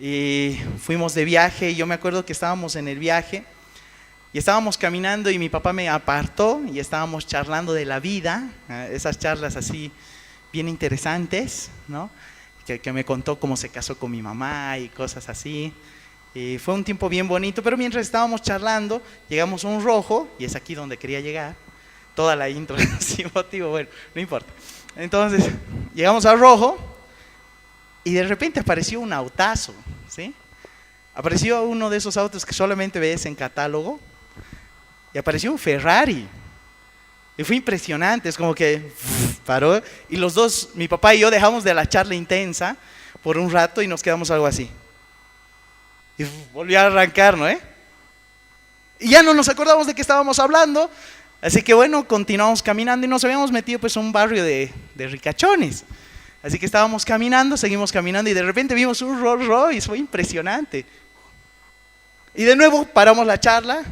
y fuimos de viaje. Y yo me acuerdo que estábamos en el viaje y estábamos caminando y mi papá me apartó y estábamos charlando de la vida, esas charlas así bien interesantes, ¿no? Que me contó cómo se casó con mi mamá y cosas así. Y fue un tiempo bien bonito, pero mientras estábamos charlando, llegamos a un rojo, y es aquí donde quería llegar. Toda la intro sin motivo, bueno, no importa. Entonces, llegamos al rojo, y de repente apareció un autazo, ¿sí? Apareció uno de esos autos que solamente ves en catálogo, y apareció un Ferrari. Y fue impresionante, es como que paró, y los dos, mi papá y yo, dejamos de la charla intensa por un rato y nos quedamos algo así. Y volvió a arrancar, ¿no? Y ya no nos acordamos de qué estábamos hablando. Así que bueno, continuamos caminando y nos habíamos metido pues a un barrio de ricachones. Así que estábamos caminando, seguimos caminando y de repente vimos un Rolls Royce, fue impresionante. Y de nuevo paramos la charla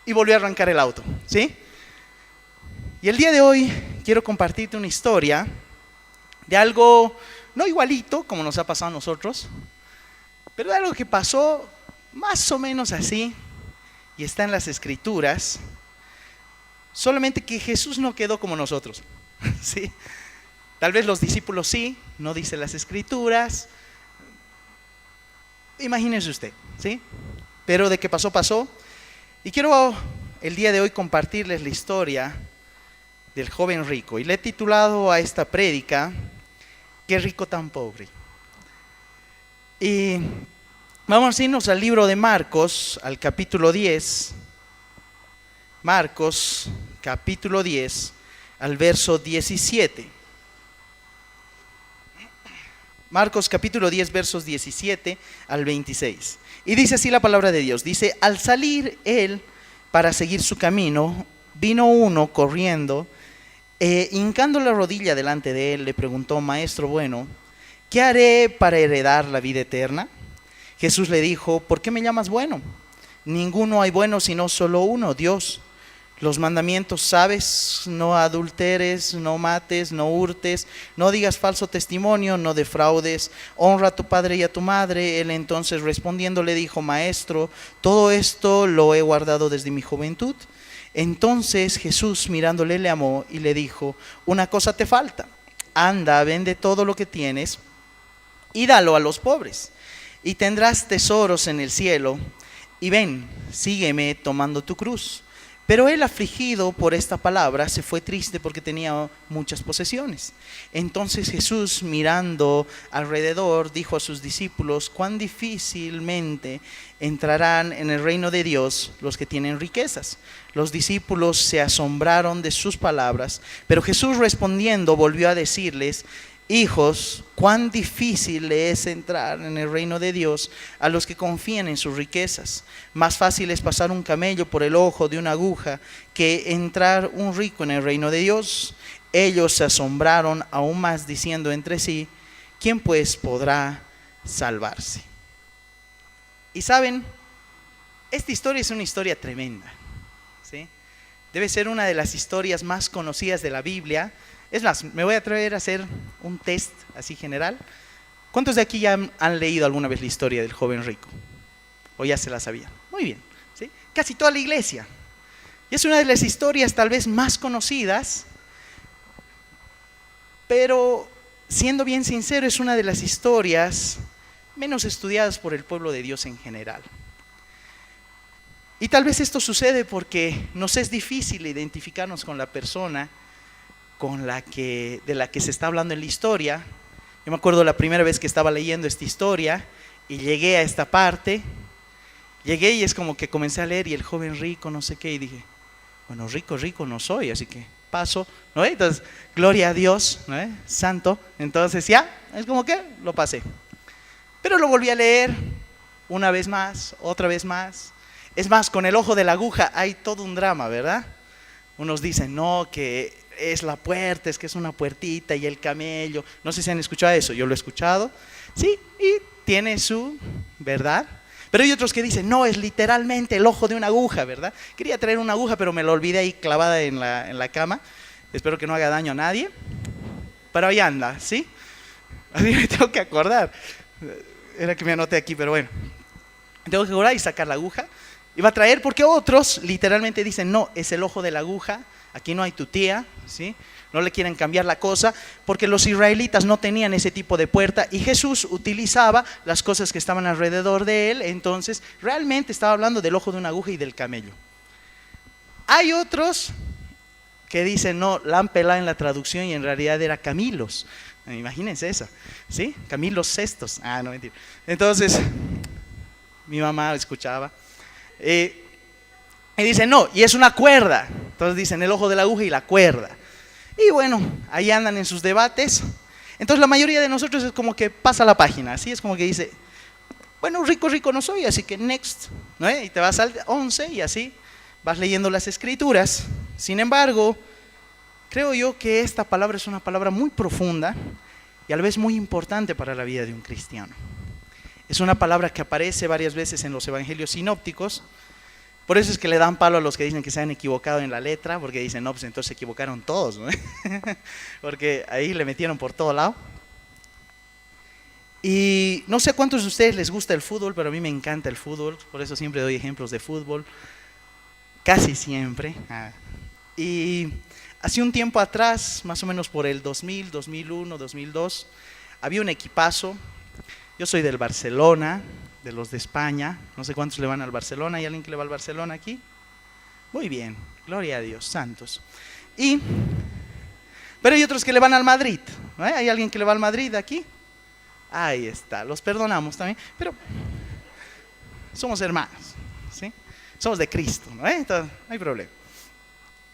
y volvió a arrancar el auto, ¿sí? Y el día de hoy quiero compartirte una historia de algo no igualito como nos ha pasado a nosotros, pero de algo que pasó más o menos así, y está en las Escrituras, solamente que Jesús no quedó como nosotros, ¿sí? Tal vez los discípulos sí, no dice las Escrituras, imagínese usted, ¿sí? Pero de que pasó, pasó, y quiero el día de hoy compartirles la historia del joven rico, y le he titulado a esta prédica, ¿qué rico tan pobre? Y vamos a irnos al libro de Marcos, al capítulo 10. Marcos, capítulo 10, al verso 17. Marcos, capítulo 10, versos 17 al 26. Y dice así la palabra de Dios. Dice, al salir él para seguir su camino, vino uno corriendo, hincando la rodilla delante de él, le preguntó, maestro bueno, ¿qué haré para heredar la vida eterna? Jesús le dijo, ¿por qué me llamas bueno? Ninguno hay bueno sino solo uno, Dios. Los mandamientos sabes, no adulteres, no mates, no hurtes, no digas falso testimonio, no defraudes, honra a tu padre y a tu madre. Él entonces respondiendo le dijo, maestro, todo esto lo he guardado desde mi juventud. Entonces Jesús mirándole le amó y le dijo, una cosa te falta, anda, vende todo lo que tienes y dalo a los pobres, y tendrás tesoros en el cielo, y ven, sígueme tomando tu cruz. Pero él, afligido por esta palabra, se fue triste porque tenía muchas posesiones. Entonces Jesús, mirando alrededor, dijo a sus discípulos, cuán difícilmente entrarán en el reino de Dios los que tienen riquezas. Los discípulos se asombraron de sus palabras, pero Jesús respondiendo volvió a decirles, hijos, cuán difícil le es entrar en el reino de Dios a los que confían en sus riquezas. Más fácil es pasar un camello por el ojo de una aguja que entrar un rico en el reino de Dios. Ellos se asombraron aún más diciendo entre sí, ¿quién pues podrá salvarse? Y saben, esta historia es una historia tremenda, ¿sí? Debe ser una de las historias más conocidas de la Biblia. Es más, me voy a atrever a hacer un test así general. ¿Cuántos de aquí ya han leído alguna vez la historia del joven rico? ¿O ya se la sabían? Muy bien, ¿sí? Casi toda la iglesia. Y es una de las historias tal vez más conocidas, pero siendo bien sincero, es una de las historias menos estudiadas por el pueblo de Dios en general. Y tal vez esto sucede porque nos es difícil identificarnos con la persona de la que se está hablando en la historia. Yo me acuerdo la primera vez que estaba leyendo esta historia y llegué a esta parte, llegué y es como que comencé a leer y el joven rico, no sé qué, y dije, bueno, rico no soy, así que paso, ¿no? Entonces, gloria a Dios, ¿no? Santo, entonces ya, es como que lo pasé. Pero lo volví a leer una vez más, otra vez más. Es más, con el ojo de la aguja hay todo un drama, ¿verdad? Unos dicen, no, que es la puerta, es que es una puertita y el camello. No sé si han escuchado eso, yo lo he escuchado. Sí, y tiene su verdad. Pero hay otros que dicen, no, es literalmente el ojo de una aguja, ¿verdad? Quería traer una aguja, pero me la olvidé ahí clavada en la cama. Espero que no haga daño a nadie. Pero ahí anda, ¿sí? Así me tengo que acordar. Era que me anoté aquí, pero bueno. Tengo que orar y sacar la aguja. Y va a traer, porque otros literalmente dicen, no, es el ojo de la aguja, aquí no hay tutía, ¿sí? No le quieren cambiar la cosa, porque los israelitas no tenían ese tipo de puerta y Jesús utilizaba las cosas que estaban alrededor de él, entonces realmente estaba hablando del ojo de una aguja y del camello. Hay otros que dicen, no, la han pelado en la traducción y en realidad era Camilos. Imagínense eso, ¿sí? Camilos cestos. Ah, no, mentira. Entonces, mi mamá escuchaba. Y dicen, no, y es una cuerda. Entonces dicen el ojo de la aguja y la cuerda. Y bueno, ahí andan en sus debates. Entonces la mayoría de nosotros es como que pasa la página, así es como que dice, bueno, rico no soy, así que next, ¿no? Y te vas al 11 y así vas leyendo las escrituras. Sin embargo, creo yo que esta palabra es una palabra muy profunda y a la vez muy importante para la vida de un cristiano. Es una palabra que aparece varias veces en los evangelios sinópticos. Por eso es que le dan palo a los que dicen que se han equivocado en la letra, porque dicen, no, pues entonces se equivocaron todos, ¿no? Porque ahí le metieron por todo lado. Y no sé a cuántos de ustedes les gusta el fútbol, pero a mí me encanta el fútbol, por eso siempre doy ejemplos de fútbol, casi siempre. Y hace un tiempo atrás, más o menos por el 2000, 2001, 2002, había un equipazo. Yo soy del Barcelona, de los de España, no sé cuántos le van al Barcelona. ¿Hay alguien que le va al Barcelona aquí? Muy bien, gloria a Dios, santos. Pero hay otros que le van al Madrid, ¿no? ¿Hay alguien que le va al Madrid aquí? Ahí está, los perdonamos también, pero somos hermanos, ¿sí? Somos de Cristo, ¿no? Entonces, no hay problema.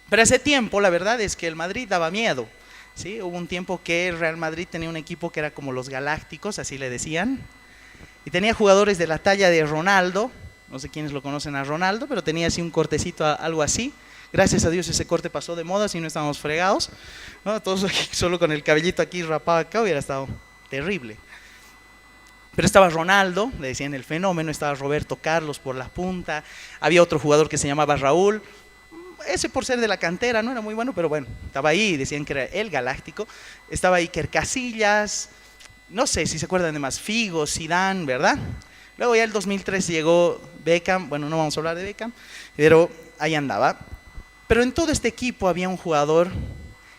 Pero hace tiempo la verdad es que el Madrid daba miedo, ¿sí? Hubo un tiempo que el Real Madrid tenía un equipo que era como los Galácticos, así le decían. Y tenía jugadores de la talla de Ronaldo, no sé quiénes lo conocen a Ronaldo, pero tenía así un cortecito, algo así. Gracias a Dios ese corte pasó de moda, si no estábamos fregados, ¿no? Todos aquí, solo con el cabellito aquí rapado acá hubiera estado terrible. Pero estaba Ronaldo, le decían el fenómeno, estaba Roberto Carlos por la punta, había otro jugador que se llamaba Raúl, ese por ser de la cantera no era muy bueno, pero bueno, estaba ahí, decían que era el Galáctico, estaba Iker Casillas, no sé si se acuerdan de más, Figo, Zidane, ¿verdad? Luego ya el 2003 llegó Beckham, bueno, no vamos a hablar de Beckham, pero ahí andaba. Pero en todo este equipo había un jugador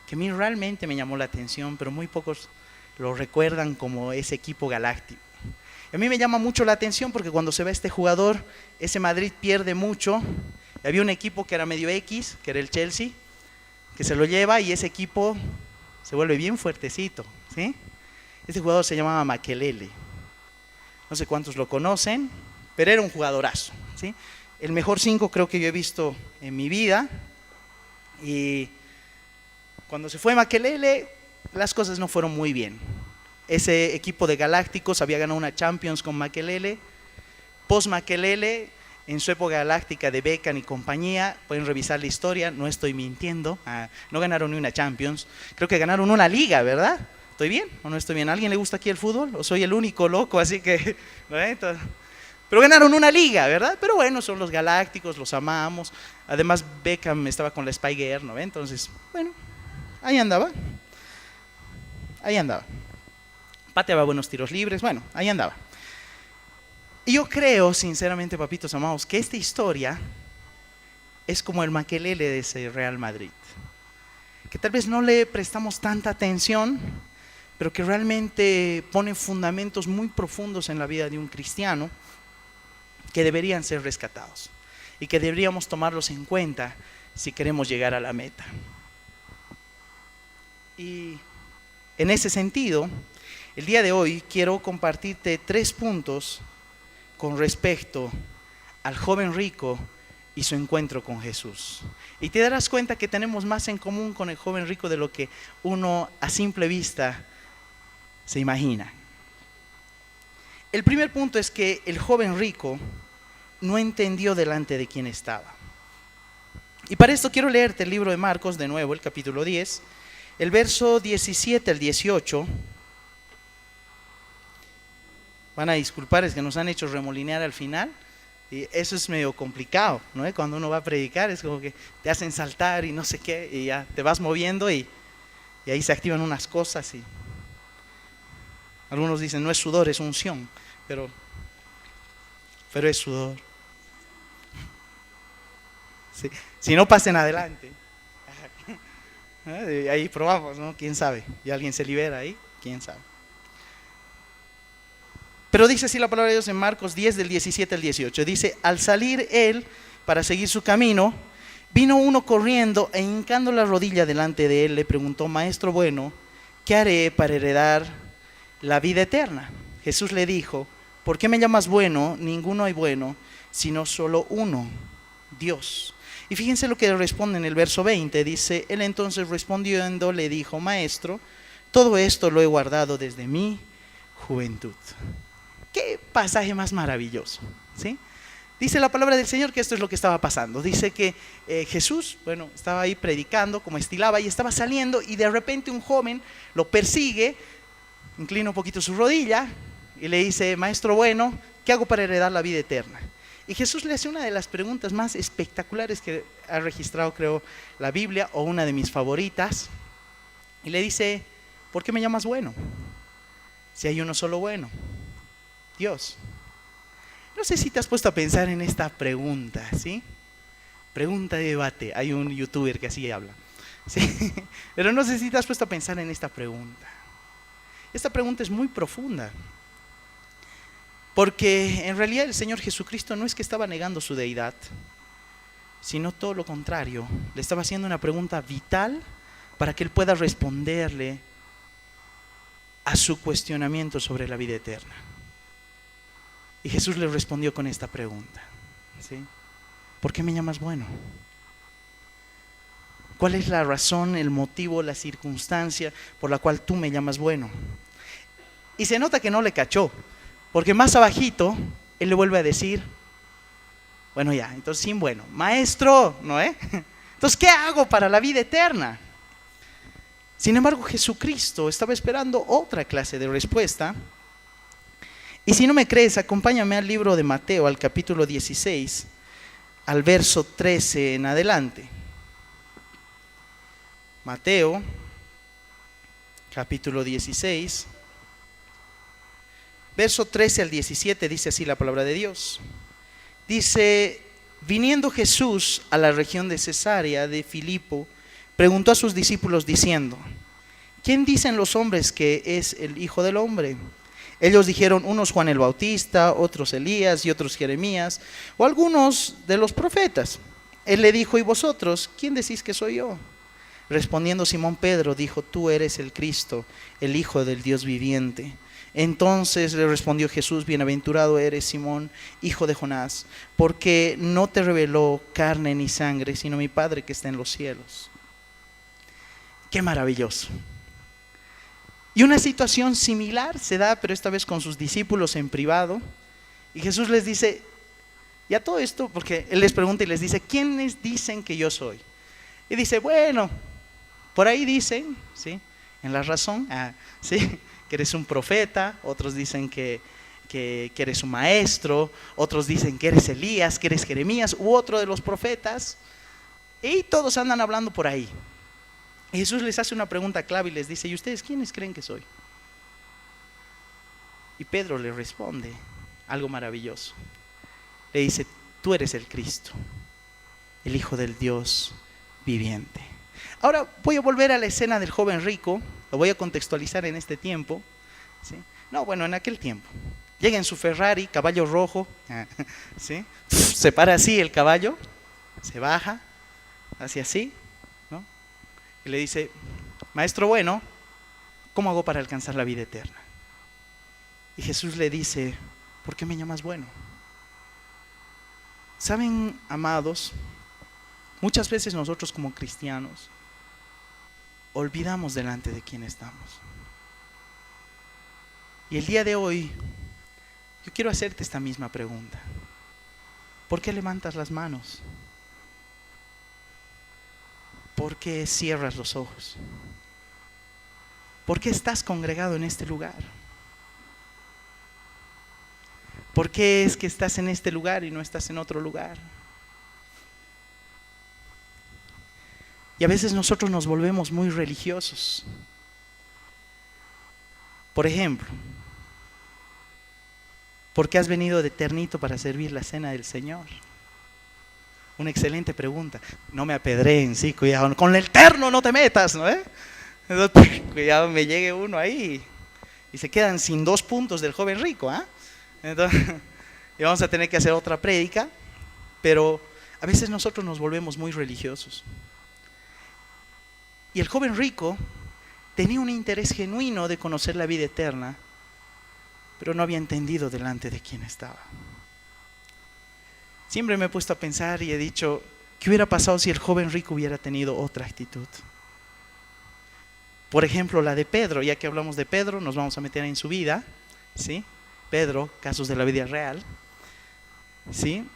que a mí realmente me llamó la atención, pero muy pocos lo recuerdan como ese equipo galáctico. A mí me llama mucho la atención porque cuando se ve este jugador, ese Madrid pierde mucho. Había un equipo que era medio X, que era el Chelsea, que se lo lleva y ese equipo se vuelve bien fuertecito, ¿sí? Este jugador se llamaba Makelele. No sé cuántos lo conocen, pero era un jugadorazo, ¿sí? El mejor 5 creo que yo he visto en mi vida. Y cuando se fue Makelele, las cosas no fueron muy bien. Ese equipo de Galácticos había ganado una Champions con Makelele. Post Makelele, en su época galáctica de Beckham y compañía, pueden revisar la historia, no estoy mintiendo, no ganaron ni una Champions, creo que ganaron una liga, ¿verdad? ¿Estoy bien o no estoy bien? ¿A alguien le gusta aquí el fútbol? ¿O soy el único loco? Así que, ¿no? Pero ganaron una liga, ¿verdad? Pero bueno, son los Galácticos, los amamos. Además Beckham estaba con la Spy Girl, ¿no? Entonces, bueno, ahí andaba. Pateaba buenos tiros libres, bueno, ahí andaba. Y yo creo, sinceramente, papitos amados, que esta historia es como el Makelele de ese Real Madrid. Que tal vez no le prestamos tanta atención, pero que realmente pone fundamentos muy profundos en la vida de un cristiano que deberían ser rescatados y que deberíamos tomarlos en cuenta si queremos llegar a la meta. Y en ese sentido, el día de hoy quiero compartirte 3 puntos con respecto al joven rico y su encuentro con Jesús. Y te darás cuenta que tenemos más en común con el joven rico de lo que uno a simple vista se imagina. El primer punto es que el joven rico no entendió delante de quién estaba. Y para esto quiero leerte el libro de Marcos de nuevo, el capítulo 10, el verso 17 al 18. Van a disculpar, es que nos han hecho remolinear al final. Y eso es medio complicado, ¿no? Cuando uno va a predicar es como que te hacen saltar y no sé qué, y ya te vas moviendo y ahí se activan unas cosas y algunos dicen no es sudor, es unción, pero es sudor. Sí. Si no, pasen adelante. Ahí probamos, ¿no? ¿Quién sabe? Y alguien se libera ahí, ¿quién sabe? Pero dice así la palabra de Dios en Marcos 10 del 17 al 18. Dice, al salir él para seguir su camino, vino uno corriendo e hincando la rodilla delante de él, le preguntó, Maestro bueno, ¿qué haré para heredar la vida eterna? Jesús le dijo, ¿por qué me llamas bueno? Ninguno hay bueno, sino solo uno, Dios. Y fíjense lo que responde en el verso 20, dice, él entonces respondiendo le dijo, Maestro, todo esto lo he guardado desde mi juventud. Qué pasaje más maravilloso, ¿sí? Dice la palabra del Señor que esto es lo que estaba pasando. Dice que Jesús, bueno, estaba ahí predicando como estilaba y estaba saliendo y de repente un joven lo persigue, inclina un poquito su rodilla y le dice, Maestro bueno, ¿qué hago para heredar la vida eterna? Y Jesús le hace una de las preguntas más espectaculares que ha registrado, creo, la Biblia, o una de mis favoritas. Y le dice, ¿por qué me llamas bueno? Si hay uno solo bueno, Dios. No sé si te has puesto a pensar en esta pregunta, ¿sí? Pregunta de debate. Hay un youtuber que así habla, ¿sí? Pero no sé si te has puesto a pensar en esta pregunta. Esta pregunta es muy profunda. Porque en realidad el Señor Jesucristo no es que estaba negando su deidad, sino todo lo contrario. Le estaba haciendo una pregunta vital para que Él pueda responderle a su cuestionamiento sobre la vida eterna. Y Jesús le respondió con esta pregunta, ¿sí? ¿Por qué me llamas bueno? ¿Cuál es la razón, el motivo, la circunstancia por la cual tú me llamas bueno? Y se nota que no le cachó. Porque más abajito, él le vuelve a decir, bueno ya, entonces sin bueno, Maestro, ¿no? Entonces, ¿qué hago para la vida eterna? Sin embargo, Jesucristo estaba esperando otra clase de respuesta. Y si no me crees, acompáñame al libro de Mateo, al capítulo 16, al verso 13 en adelante. Mateo, capítulo 16. Verso 13 al 17 dice así la palabra de Dios. Dice, viniendo Jesús a la región de Cesarea de Filipo, preguntó a sus discípulos diciendo, ¿quién dicen los hombres que es el Hijo del Hombre? Ellos dijeron, unos Juan el Bautista, otros Elías y otros Jeremías, o algunos de los profetas. Él le dijo, ¿y vosotros? ¿Quién decís que soy yo? Respondiendo Simón Pedro, dijo, tú eres el Cristo, el Hijo del Dios viviente. Entonces le respondió Jesús, bienaventurado eres Simón, hijo de Jonás, porque no te reveló carne ni sangre, sino mi Padre que está en los cielos. Qué maravilloso. Y una situación similar se da, pero esta vez con sus discípulos en privado. Y Jesús les dice, y a todo esto, porque Él les pregunta y les dice, ¿quiénes dicen que yo soy? Y dice, bueno, por ahí dicen, ¿sí? En la razón, ¿sí? Que eres un profeta, otros dicen que eres un maestro, otros dicen que eres Elías, que eres Jeremías u otro de los profetas, y todos andan hablando por ahí. Y Jesús les hace una pregunta clave y les dice, ¿y ustedes quiénes creen que soy? Y Pedro le responde algo maravilloso. Le dice, tú eres el Cristo, el Hijo del Dios viviente. Ahora voy a volver a la escena del joven rico, lo voy a contextualizar en este tiempo, ¿sí? No, bueno, en aquel tiempo. Llega en su Ferrari, caballo rojo, ¿sí? Se para así el caballo, se baja, hace así, ¿no? Y le dice, Maestro bueno, ¿cómo hago para alcanzar la vida eterna? Y Jesús le dice, ¿por qué me llamas bueno? Saben, amados, muchas veces nosotros como cristianos olvidamos delante de quién estamos. Y el día de hoy yo quiero hacerte esta misma pregunta. ¿Por qué levantas las manos? ¿Por qué cierras los ojos? ¿Por qué estás congregado en este lugar? ¿Por qué es que estás en este lugar y no estás en otro lugar? Y a veces nosotros nos volvemos muy religiosos. Por ejemplo, ¿por qué has venido de ternito para servir la cena del Señor? Una excelente pregunta. No me apedreen, sí, cuidado. Con el terno no te metas, ¿no? Entonces, cuidado, me llegue uno ahí y se quedan sin 2 puntos del joven rico, ¿ah? Entonces, y vamos a tener que hacer otra prédica, pero a veces nosotros nos volvemos muy religiosos. Y el joven rico tenía un interés genuino de conocer la vida eterna, pero no había entendido delante de quién estaba. Siempre me he puesto a pensar y he dicho, ¿qué hubiera pasado si el joven rico hubiera tenido otra actitud? Por ejemplo, la de Pedro. Ya que hablamos de Pedro, nos vamos a meter en su vida, ¿sí? Pedro, casos de la vida real, ¿sí?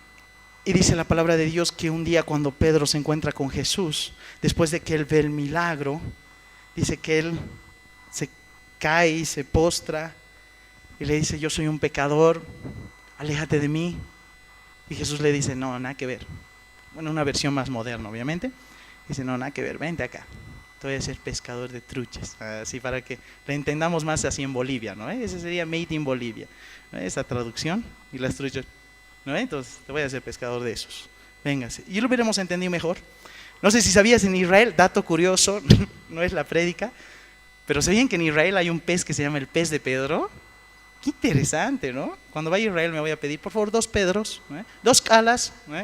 Y dice la palabra de Dios que un día cuando Pedro se encuentra con Jesús, después de que él ve el milagro, dice que él se cae y se postra y le dice, yo soy un pecador, aléjate de mí. Y Jesús le dice, no, nada que ver. Bueno, una versión más moderna, obviamente. Dice, no, nada que ver, vente acá. Te voy a ser pescador de truchas. Así para que le entendamos más así en Bolivia, ¿no? Ese sería Made in Bolivia, ¿no? Esa traducción y las truchas, ¿no? Entonces, te voy a ser pescador de esos. Véngase. Y lo hubiéramos entendido mejor. No sé si sabías, en Israel, dato curioso, no es la prédica, pero ¿sabían que en Israel hay un pez que se llama el pez de Pedro? Qué interesante, ¿no? Cuando vaya a Israel me voy a pedir, por favor, 2 Pedros, ¿no? 2 calas, ¿no?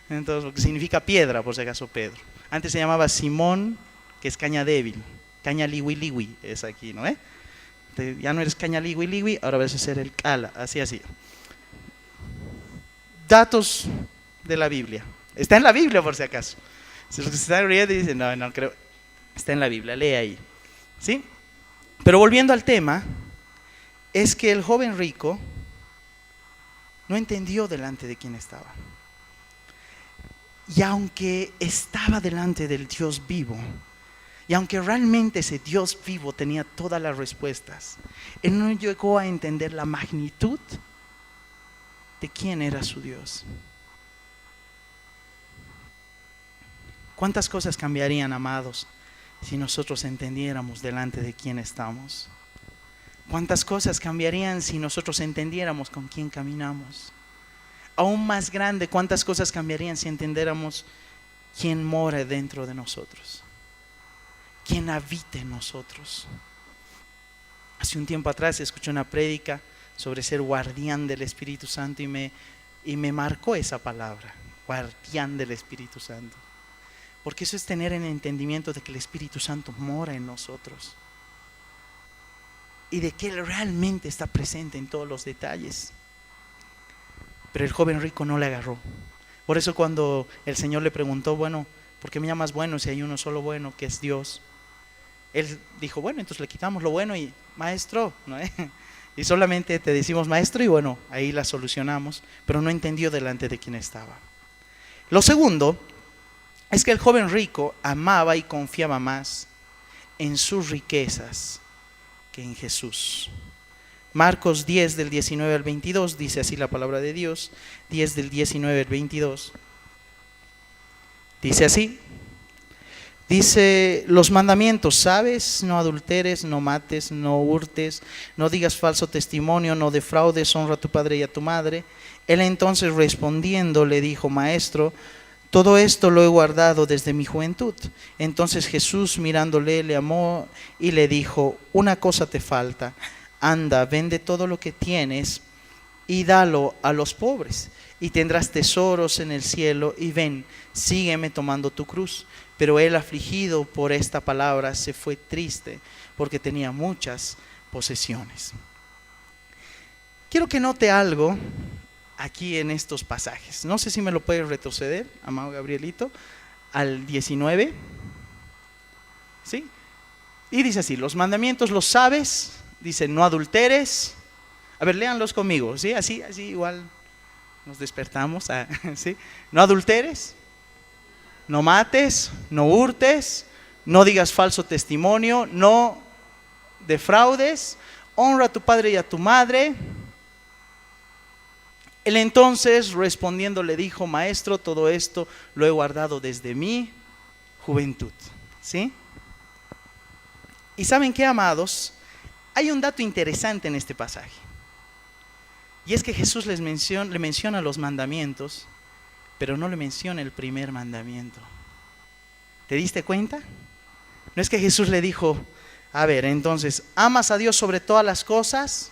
Entonces, lo que significa piedra, por si acaso, Pedro. Antes se llamaba Simón, que es caña débil, caña liwi liwi, es aquí, ¿no? Ya no eres caña liwi liwi, ahora vas a ser el cala, así. Datos de la Biblia. Está en la Biblia, por si acaso. Si los que se están riendo dicen, no creo, está en la Biblia, lee ahí, ¿sí? Pero volviendo al tema, es que el joven rico no entendió delante de quién estaba. Y aunque estaba delante del Dios vivo, y aunque realmente ese Dios vivo tenía todas las respuestas, él no llegó a entender la magnitud de quién era su Dios. ¿Cuántas cosas cambiarían, amados, si nosotros entendiéramos delante de quién estamos? ¿Cuántas cosas cambiarían si nosotros entendiéramos con quién caminamos? Aún más grande, ¿cuántas cosas cambiarían si entendiéramos quién mora dentro de nosotros? ¿Quién habita en nosotros? Hace un tiempo atrás escuché una prédica sobre ser guardián del Espíritu Santo y me marcó esa palabra, guardián del Espíritu Santo. Porque eso es tener el entendimiento de que el Espíritu Santo mora en nosotros y de que Él realmente está presente en todos los detalles. Pero el joven rico no le agarró. Por eso cuando el Señor le preguntó, bueno, ¿por qué me llamas bueno si hay uno solo bueno, que es Dios? Él dijo, bueno, entonces le quitamos lo bueno y maestro, ¿no? Y solamente te decimos maestro y bueno, ahí la solucionamos, pero no entendió delante de quién estaba. Lo segundo es que el joven rico amaba y confiaba más en sus riquezas que en Jesús. Marcos 10 del 19 al 22 dice así la palabra de Dios. 10 del 19 al 22 dice así. Dice los mandamientos, ¿sabes? No adulteres, no mates, no hurtes, no digas falso testimonio, no defraudes, honra a tu padre y a tu madre. Él entonces respondiendo le dijo, maestro, todo esto lo he guardado desde mi juventud. Entonces Jesús mirándole le amó y le dijo, una cosa te falta. Anda, vende todo lo que tienes y dalo a los pobres, y tendrás tesoros en el cielo, y ven, sígueme tomando tu cruz. Pero él, afligido por esta palabra, se fue triste, porque tenía muchas posesiones. Quiero que note algo aquí en estos pasajes. No sé si me lo puedes retroceder, amado Gabrielito, al 19. ¿Sí? Y dice así, los mandamientos los sabes. Dice, no adulteres. A ver, léanlos conmigo, ¿sí? Así igual nos despertamos, ¿sí? No adulteres, no mates, no hurtes, no digas falso testimonio, no defraudes, honra a tu padre y a tu madre. Él entonces respondiendo le dijo, maestro, todo esto lo he guardado desde mi juventud, ¿sí? Y ¿saben qué, amados? Hay un dato interesante en este pasaje. Y es que Jesús le menciona los mandamientos, pero no le menciona el primer mandamiento. ¿Te diste cuenta? No es que Jesús le dijo, a ver, entonces, ¿amas a Dios sobre todas las cosas?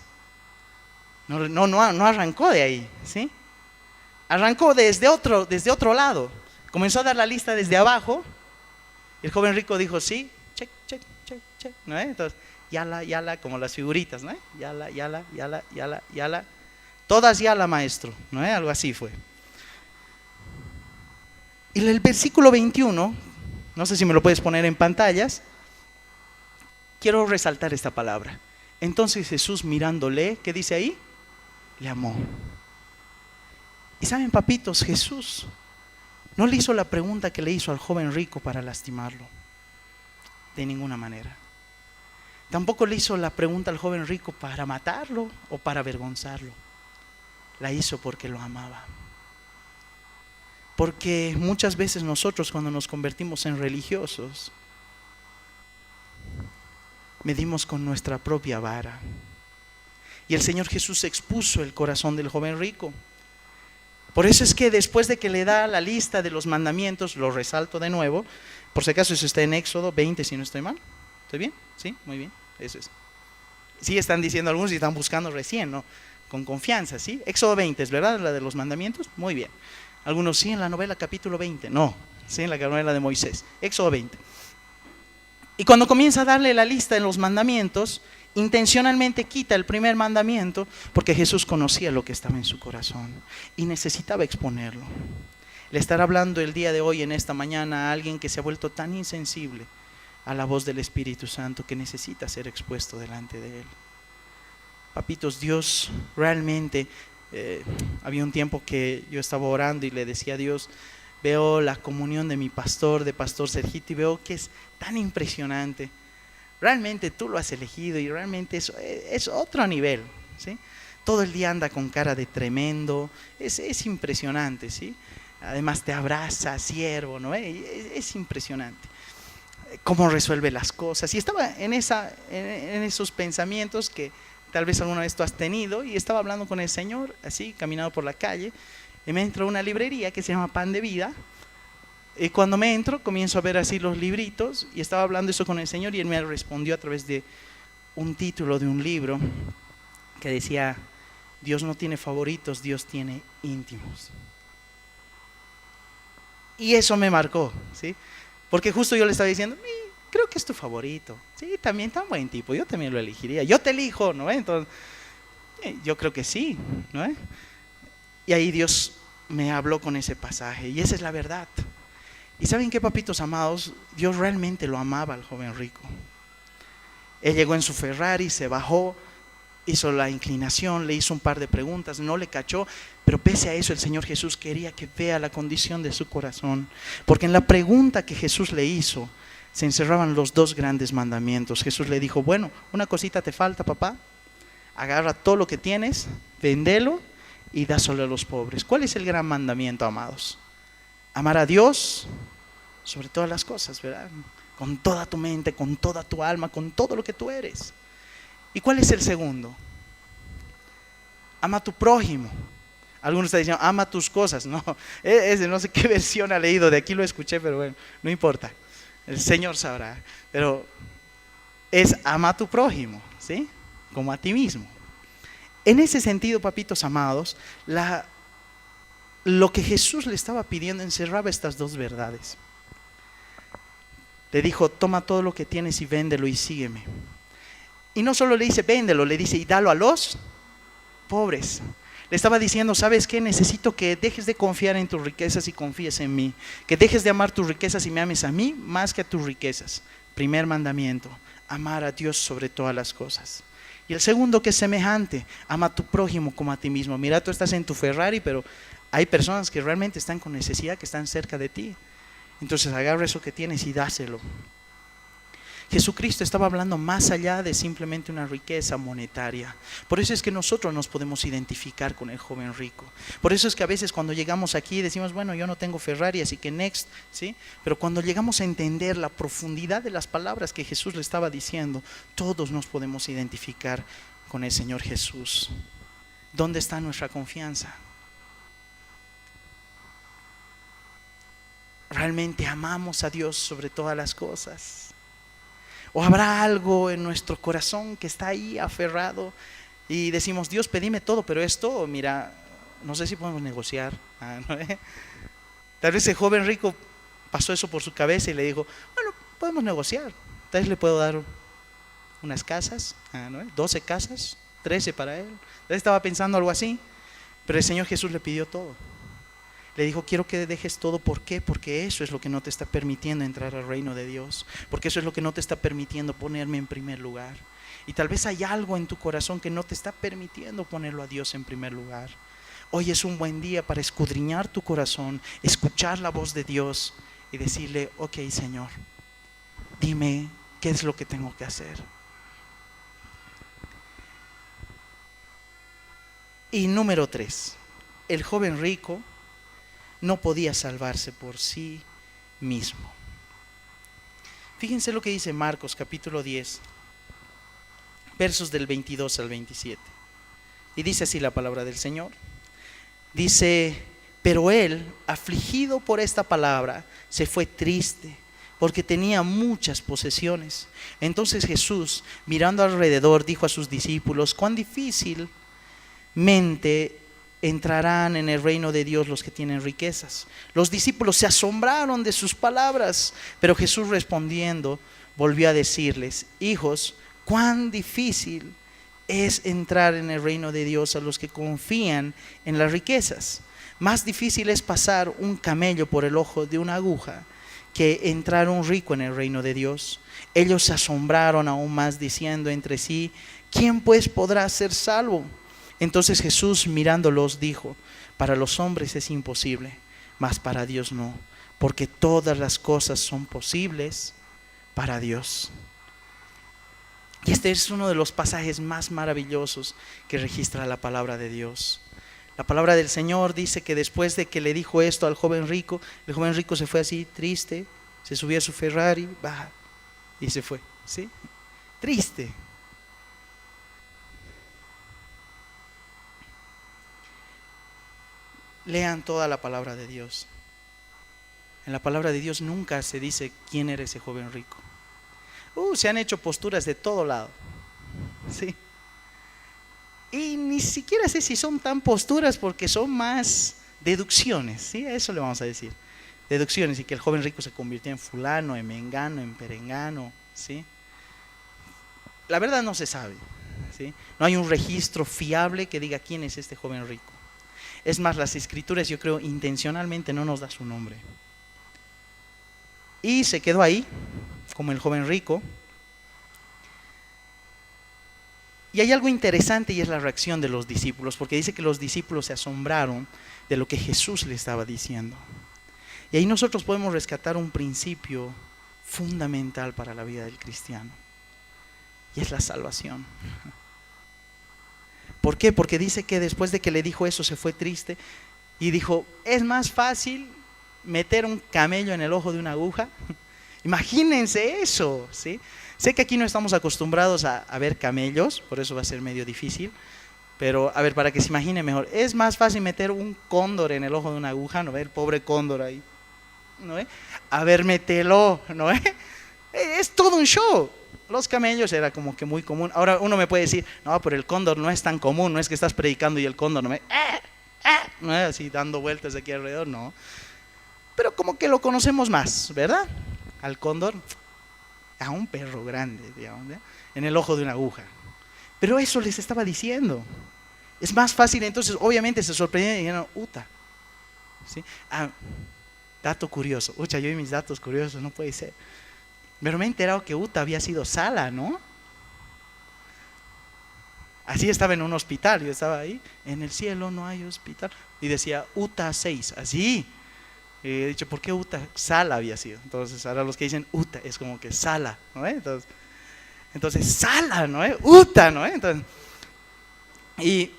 No arrancó de ahí, ¿sí? Arrancó desde otro lado. Comenzó a dar la lista desde abajo. El joven rico dijo, sí, check, check, check, check, ¿no? Entonces, yala, como las figuritas, ¿no? Yala. Todas yala, maestro, ¿no? Algo así fue. Y el versículo 21, no sé si me lo puedes poner en pantallas, quiero resaltar esta palabra. Entonces Jesús mirándole, ¿qué dice ahí? Le amó. Y saben, papitos, Jesús no le hizo la pregunta que le hizo al joven rico para lastimarlo, de ninguna manera. Tampoco le hizo la pregunta al joven rico para matarlo o para avergonzarlo. La hizo porque lo amaba. Porque muchas veces nosotros, cuando nos convertimos en religiosos, medimos con nuestra propia vara. Y el Señor Jesús expuso el corazón del joven rico. Por eso es que después de que le da la lista de los mandamientos, lo resalto de nuevo, por si acaso eso está en Éxodo 20, si no estoy mal. ¿Estoy bien? Sí, muy bien, eso es. Sí, están diciendo algunos y están buscando recién, ¿no? Con confianza, ¿sí? Éxodo 20, ¿es verdad? La de los mandamientos, muy bien. Algunos sí, en la novela capítulo 20, no, sí, en la novela de Moisés, Éxodo 20. Y cuando comienza a darle la lista de los mandamientos, intencionalmente quita el primer mandamiento porque Jesús conocía lo que estaba en su corazón y necesitaba exponerlo. Le estará hablando el día de hoy, en esta mañana, a alguien que se ha vuelto tan insensible a la voz del Espíritu Santo que necesita ser expuesto delante de Él. Papitos, Dios realmente, había un tiempo que yo estaba orando y le decía a Dios, veo la comunión de mi pastor, de Pastor Sergito, y veo que es tan impresionante. Realmente tú lo has elegido y realmente es otro nivel, ¿sí? Todo el día anda con cara de tremendo, es impresionante, ¿sí? Además te abraza, siervo, ¿no? Es impresionante cómo resuelve las cosas. Y estaba en esos pensamientos que tal vez alguna vez tú has tenido, y estaba hablando con el Señor, así, caminando por la calle, y me entro a una librería que se llama Pan de Vida, y cuando me entro, comienzo a ver así los libritos, y estaba hablando eso con el Señor, y Él me respondió a través de un título de un libro, que decía, Dios no tiene favoritos, Dios tiene íntimos. Y eso me marcó, ¿sí? Porque justo yo le estaba diciendo, creo que es tu favorito. Sí, también tan buen tipo, yo también lo elegiría. Yo te elijo, ¿no? Entonces, yo creo que sí, ¿no? Y ahí Dios me habló con ese pasaje, y esa es la verdad. ¿Y saben qué, papitos amados? Dios realmente lo amaba al joven rico. Él llegó en su Ferrari, se bajó, hizo la inclinación, le hizo un par de preguntas, no le cachó, pero pese a eso el Señor Jesús quería que vea la condición de su corazón, porque en la pregunta que Jesús le hizo se encerraban los dos grandes mandamientos. Jesús le dijo, bueno, una cosita te falta, papá, agarra todo lo que tienes, véndelo y dáselo a los pobres. ¿Cuál es el gran mandamiento, amados? Amar a Dios sobre todas las cosas, ¿verdad? Con toda tu mente, con toda tu alma, con todo lo que tú eres. ¿Y cuál es el segundo? Ama a tu prójimo. Algunos están diciendo, ama tus cosas. No, no sé qué versión ha leído, de aquí lo escuché, pero bueno, no importa. El Señor sabrá. Pero es ama a tu prójimo, ¿sí? Como a ti mismo. En ese sentido, papitos amados, lo que Jesús le estaba pidiendo encerraba estas dos verdades. Le dijo, toma todo lo que tienes y véndelo y sígueme. Y no solo le dice véndelo, le dice y dalo a los pobres. Le estaba diciendo, ¿sabes qué? Necesito que dejes de confiar en tus riquezas y confíes en mí. Que dejes de amar tus riquezas y me ames a mí más que a tus riquezas. Primer mandamiento, amar a Dios sobre todas las cosas. Y el segundo, que es semejante, ama a tu prójimo como a ti mismo. Mira, tú estás en tu Ferrari, pero hay personas que realmente están con necesidad, que están cerca de ti. Entonces agarra eso que tienes y dáselo. Jesucristo estaba hablando más allá de simplemente una riqueza monetaria. Por eso es que nosotros nos podemos identificar con el joven rico. Por eso es que a veces cuando llegamos aquí decimos, bueno, yo no tengo Ferrari, así que next, ¿sí? Pero cuando llegamos a entender la profundidad de las palabras que Jesús le estaba diciendo, todos nos podemos identificar con el Señor Jesús. ¿Dónde está nuestra confianza? ¿Realmente amamos a Dios sobre todas las cosas? ¿O habrá algo en nuestro corazón que está ahí aferrado y decimos, Dios, pedime todo, pero esto, mira, no sé si podemos negociar? ¿No? Tal vez el joven rico pasó eso por su cabeza y le dijo, bueno, podemos negociar. Tal vez le puedo dar unas casas, ¿no? 12 casas, 13 para él. Él estaba pensando algo así, pero el Señor Jesús le pidió todo. Le dijo, quiero que dejes todo. ¿Por qué? Porque eso es lo que no te está permitiendo entrar al reino de Dios. Porque eso es lo que no te está permitiendo ponerme en primer lugar. Y tal vez hay algo en tu corazón que no te está permitiendo ponerlo a Dios en primer lugar. Hoy es un buen día para escudriñar tu corazón, escuchar la voz de Dios y decirle, ok, Señor, dime qué es lo que tengo que hacer. Y número 3, el joven rico no podía salvarse por sí mismo. Fíjense lo que dice Marcos capítulo 10, versos del 22 al 27. Y dice así la palabra del Señor. Dice, pero él, afligido por esta palabra, se fue triste, porque tenía muchas posesiones. Entonces Jesús, mirando alrededor, dijo a sus discípulos, cuán difícilmente entrarán en el reino de Dios los que tienen riquezas. Los discípulos se asombraron de sus palabras, pero Jesús respondiendo volvió a decirles, hijos, cuán difícil es entrar en el reino de Dios a los que confían en las riquezas. Más difícil es pasar un camello por el ojo de una aguja que entrar un rico en el reino de Dios. Ellos se asombraron aún más diciendo entre sí, ¿quién pues podrá ser salvo? Entonces Jesús mirándolos dijo, para los hombres es imposible, mas para Dios no, porque todas las cosas son posibles para Dios. Y este es uno de los pasajes más maravillosos que registra la palabra de Dios. La palabra del Señor dice que después de que le dijo esto al joven rico, el joven rico se fue así triste, se subió a su Ferrari, y se fue, ¿sí? Triste. Lean toda la palabra de Dios. En la palabra de Dios nunca se dice quién era ese joven rico. Se han hecho posturas de todo lado, ¿sí? Y ni siquiera sé si son tan posturas porque son más deducciones, ¿sí? A eso le vamos a decir. Deducciones, y que el joven rico se convirtió en fulano, en mengano, en perengano, ¿sí? La verdad no se sabe, ¿sí? No hay un registro fiable que diga quién es este joven rico. Es más, las escrituras, yo creo, intencionalmente no nos da su nombre. Y se quedó ahí, como el joven rico. Y hay algo interesante y es la reacción de los discípulos, porque dice que los discípulos se asombraron de lo que Jesús le estaba diciendo. Y ahí nosotros podemos rescatar un principio fundamental para la vida del cristiano, y es la salvación. ¿Por qué? Porque dice que después de que le dijo eso se fue triste y dijo, es más fácil meter un camello en el ojo de una aguja. Imagínense eso, ¿sí? Sé que aquí no estamos acostumbrados a ver camellos, por eso va a ser medio difícil, pero a ver, para que se imagine mejor, es más fácil meter un cóndor en el ojo de una aguja, ¿no ve? El pobre cóndor ahí, ¿no ve? A ver, mételo, ¿no ve? Es todo un show. Los camellos era como que muy común. Ahora uno me puede decir, no, pero el cóndor no es tan común, no es que estás predicando y el cóndor no me... ¿no es así dando vueltas aquí alrededor? No. Pero como que lo conocemos más, ¿verdad? Al cóndor, a un perro grande, digamos, ¿eh? En el ojo de una aguja. Pero eso les estaba diciendo. Es más fácil, entonces obviamente se sorprendieron y dijeron, uta. ¿Sí? Dato curioso. Yo y mis datos curiosos, no puede ser. Pero me he enterado que Uta había sido Sala, ¿no? Así estaba en un hospital, yo estaba ahí, en el cielo no hay hospital. Y decía Uta 6, así. He dicho, ¿por qué Uta? Sala había sido. Entonces ahora los que dicen Uta es como que Sala, ¿no? Entonces Sala, ¿no? Uta, ¿no? Entonces, y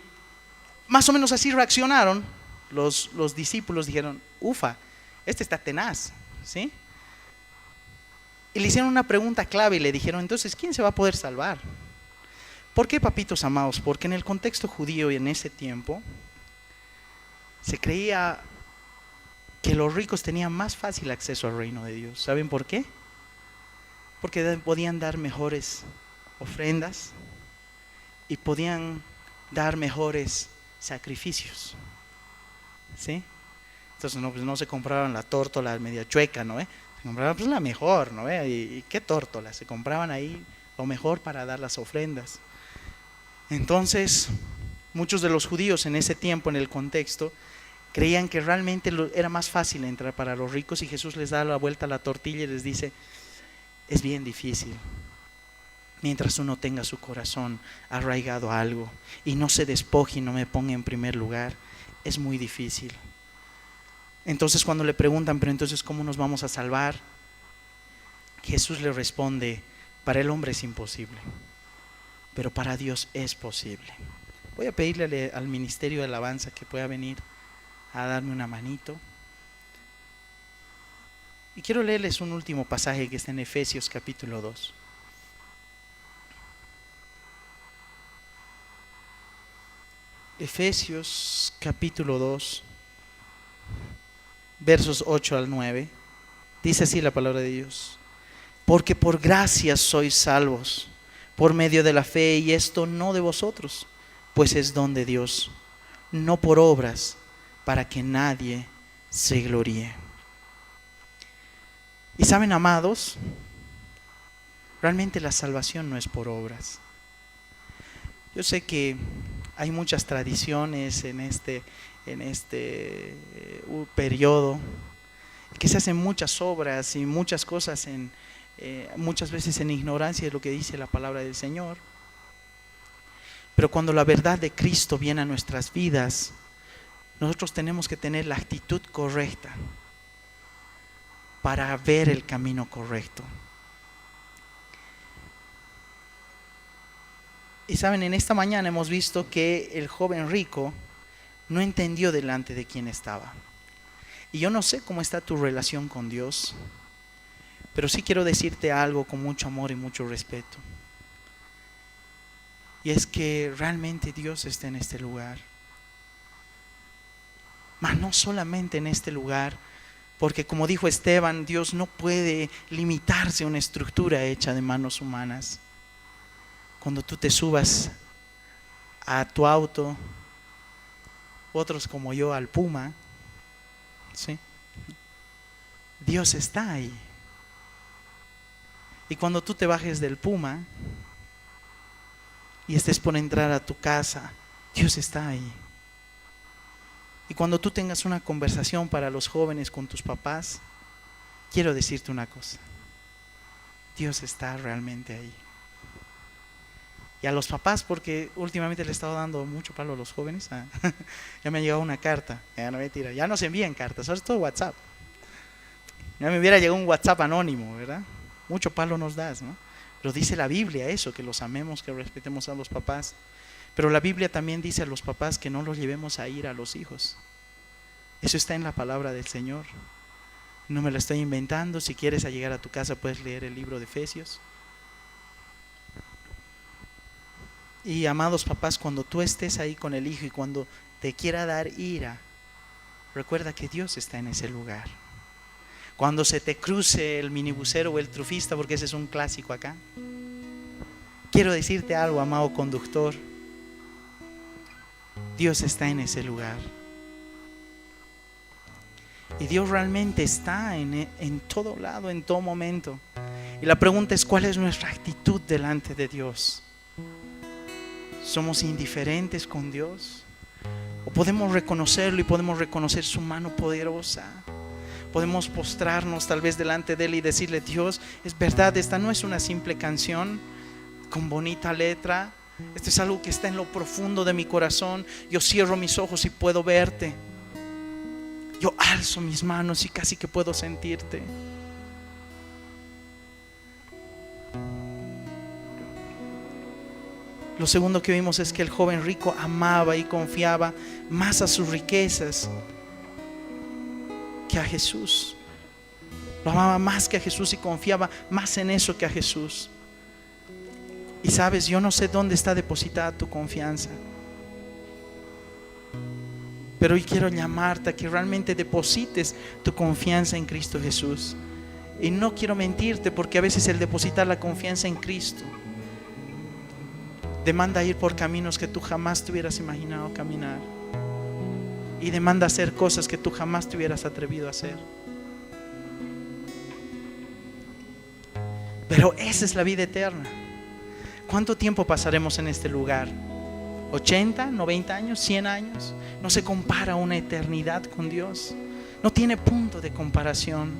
más o menos así reaccionaron los discípulos, dijeron, ufa, este está tenaz, ¿sí? Y le hicieron una pregunta clave y le dijeron, entonces, ¿quién se va a poder salvar? ¿Por qué, papitos amados? Porque en el contexto judío y en ese tiempo se creía que los ricos tenían más fácil acceso al reino de Dios. ¿Saben por qué? Porque podían dar mejores ofrendas y podían dar mejores sacrificios. ¿Sí? Entonces no se compraban la tórtola media chueca, ¿no? Se compraban pues la mejor, ¿no? ¿Y qué tórtola? Se compraban ahí lo mejor para dar las ofrendas. Entonces, muchos de los judíos en ese tiempo, en el contexto, creían que realmente era más fácil entrar para los ricos, y Jesús les da la vuelta a la tortilla y les dice: es bien difícil. Mientras uno tenga su corazón arraigado a algo y no se despoje y no me ponga en primer lugar, es muy difícil. Entonces cuando le preguntan: pero entonces ¿cómo nos vamos a salvar?, Jesús le responde: para el hombre es imposible, pero para Dios es posible. Voy a pedirle al ministerio de alabanza que pueda venir a darme una manito. Y quiero leerles un último pasaje que está en Efesios capítulo 2. Efesios capítulo 2, versos 8 al 9. Dice así la palabra de Dios: porque por gracia sois salvos, por medio de la fe, y esto no de vosotros, pues es don de Dios, no por obras, para que nadie se gloríe. Y saben, amados, realmente la salvación no es por obras. Yo sé que hay muchas tradiciones en este periodo, que se hacen muchas obras y muchas cosas muchas veces en ignorancia de lo que dice la palabra del Señor. Pero cuando la verdad de Cristo viene a nuestras vidas, nosotros tenemos que tener la actitud correcta para ver el camino correcto. Y saben, en esta mañana hemos visto que el joven rico no entendió delante de quién estaba. Y yo no sé cómo está tu relación con Dios, pero sí quiero decirte algo con mucho amor y mucho respeto. Y es que realmente Dios está en este lugar. Mas no solamente en este lugar, porque como dijo Esteban, Dios no puede limitarse a una estructura hecha de manos humanas. Cuando tú te subas a tu auto, otros como yo al Puma, ¿sí?, Dios está ahí. Y cuando tú te bajes del Puma y estés por entrar a tu casa, Dios está ahí. Y cuando tú tengas una conversación para los jóvenes con tus papás, quiero decirte una cosa: Dios está realmente ahí. Y a los papás, porque últimamente le he estado dando mucho palo a los jóvenes. Ya me ha llegado una carta, ya no se envían cartas, ahora es todo WhatsApp. Ya me hubiera llegado un WhatsApp anónimo, ¿verdad? Mucho palo nos das, ¿no? Pero dice la Biblia eso, que los amemos, que respetemos a los papás. Pero la Biblia también dice a los papás que no los llevemos a ir a los hijos. Eso está en la palabra del Señor. No me lo estoy inventando. Si quieres llegar a tu casa puedes leer el libro de Efesios. Y amados papás, cuando tú estés ahí con el hijo y cuando te quiera dar ira, recuerda que Dios está en ese lugar. Cuando se te cruce el minibusero o el trufista, porque ese es un clásico acá, quiero decirte algo, amado conductor: Dios está en ese lugar. Y Dios realmente está en todo lado, en todo momento. Y la pregunta es: ¿cuál es nuestra actitud delante de Dios? ¿Somos indiferentes con Dios? ¿O podemos reconocerlo y podemos reconocer su mano poderosa? Podemos postrarnos tal vez delante de Él y decirle: Dios, es verdad, esta no es una simple canción con bonita letra. Esto es algo que está en lo profundo de mi corazón. Yo cierro mis ojos y puedo verte. Yo alzo mis manos y casi que puedo sentirte. Lo segundo que vimos es que el joven rico amaba y confiaba más a sus riquezas que a Jesús. Lo amaba más que a Jesús y confiaba más en eso que a Jesús. Y sabes, yo no sé dónde está depositada tu confianza, pero hoy quiero llamarte a que realmente deposites tu confianza en Cristo Jesús. Y no quiero mentirte, porque a veces el depositar la confianza en Cristo demanda ir por caminos que tú jamás te hubieras imaginado caminar, y demanda hacer cosas que tú jamás te hubieras atrevido a hacer. Pero esa es la vida eterna. ¿Cuánto tiempo pasaremos en este lugar? ¿80, 90 años, 100 años? No se compara una eternidad con Dios. No tiene punto de comparación.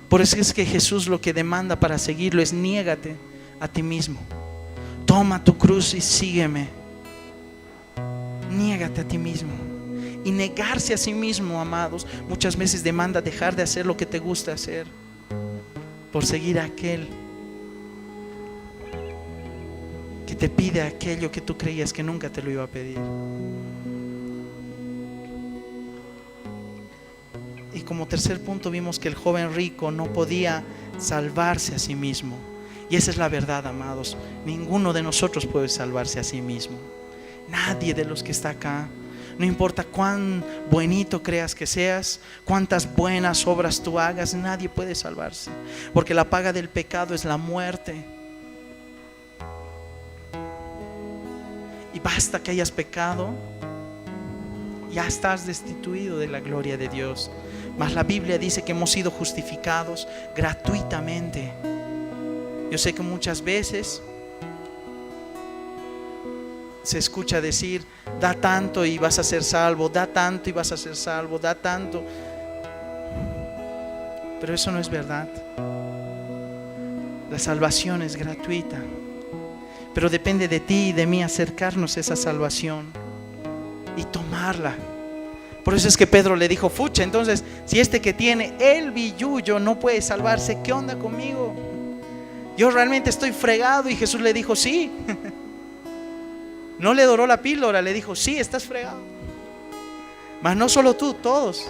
Por eso es que Jesús lo que demanda para seguirlo es: niégate a ti mismo. Toma tu cruz y sígueme. Niégate a ti mismo. Y negarse a sí mismo, amados, muchas veces demanda dejar de hacer lo que te gusta hacer por seguir a aquel que te pide aquello que tú creías que nunca te lo iba a pedir. Y como tercer punto vimos que el joven rico no podía salvarse a sí mismo. Y esa es la verdad, amados. Ninguno de nosotros puede salvarse a sí mismo. Nadie de los que está acá. No importa cuán buenito creas que seas, cuántas buenas obras tú hagas, nadie puede salvarse. Porque la paga del pecado es la muerte. Y basta que hayas pecado, ya estás destituido de la gloria de Dios. Mas la Biblia dice que hemos sido justificados gratuitamente. Yo sé que muchas veces se escucha decir: da tanto y vas a ser salvo, da tanto y vas a ser salvo, da tanto. Pero eso no es verdad. La salvación es gratuita, pero depende de ti y de mí acercarnos a esa salvación y tomarla. Por eso es que Pedro le dijo: fucha, entonces si este que tiene el billullo no puede salvarse, ¿qué onda conmigo? Yo realmente estoy fregado. Y Jesús le dijo: sí. No le doró la píldora, le dijo: sí, estás fregado. Mas no solo tú, todos.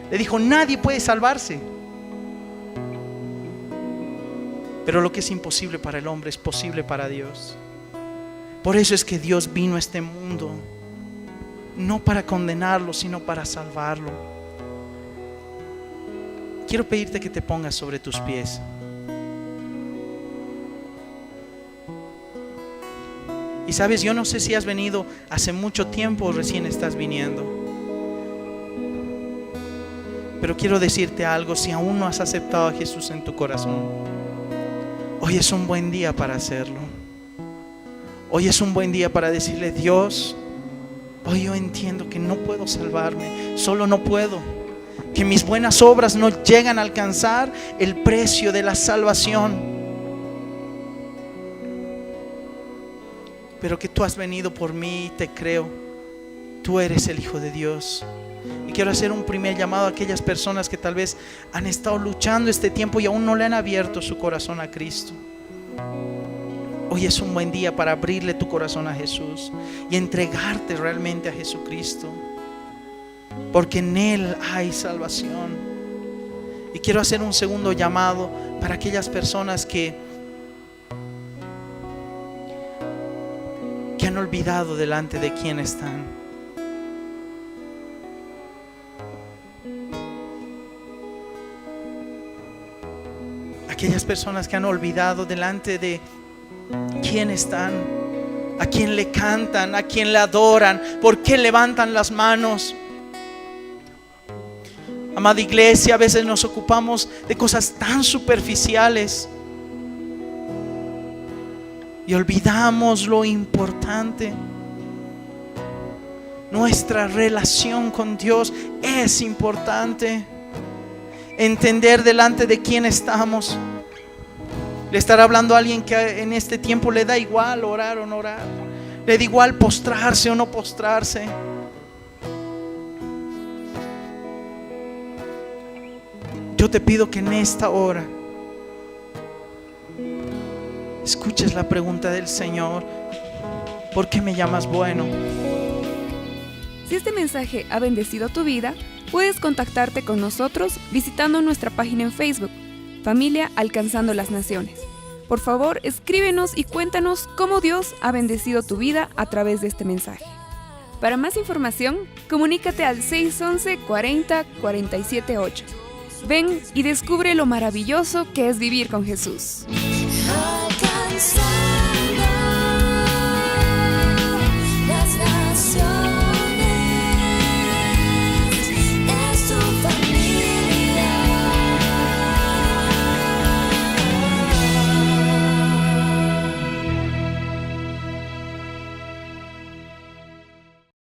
Le dijo: nadie puede salvarse. Pero lo que es imposible para el hombre es posible para Dios. Por eso es que Dios vino a este mundo, no para condenarlo, sino para salvarlo. Quiero pedirte que te pongas sobre tus pies. Y sabes, yo no sé si has venido hace mucho tiempo o recién estás viniendo, pero quiero decirte algo: si aún no has aceptado a Jesús en tu corazón, hoy es un buen día para hacerlo. Hoy es un buen día para decirle: Dios, hoy yo entiendo que no puedo salvarme, solo no puedo, que mis buenas obras no llegan a alcanzar el precio de la salvación, pero que tú has venido por mí y te creo. Tú eres el Hijo de Dios. Y quiero hacer un primer llamado a aquellas personas que tal vez han estado luchando este tiempo y aún no le han abierto su corazón a Cristo. Hoy es un buen día para abrirle tu corazón a Jesús y entregarte realmente a Jesucristo, porque en Él hay salvación. Y quiero hacer un segundo llamado para aquellas personas que han olvidado delante de quién están. Aquellas personas que han olvidado delante de quién están, a quién le cantan, a quién le adoran, por qué levantan las manos. Amada iglesia, a veces nos ocupamos de cosas tan superficiales y olvidamos lo importante. Nuestra relación con Dios es importante. Entender delante de quién estamos. Le estará hablando a alguien que en este tiempo le da igual orar o no orar, le da igual postrarse o no postrarse. Yo te pido que en esta hora escuches la pregunta del Señor: ¿por qué me llamas bueno? Si este mensaje ha bendecido tu vida, puedes contactarte con nosotros visitando nuestra página en Facebook, Familia Alcanzando las Naciones. Por favor, escríbenos y cuéntanos cómo Dios ha bendecido tu vida a través de este mensaje. Para más información, comunícate al 611 40 47 8. Ven y descubre lo maravilloso que es vivir con Jesús.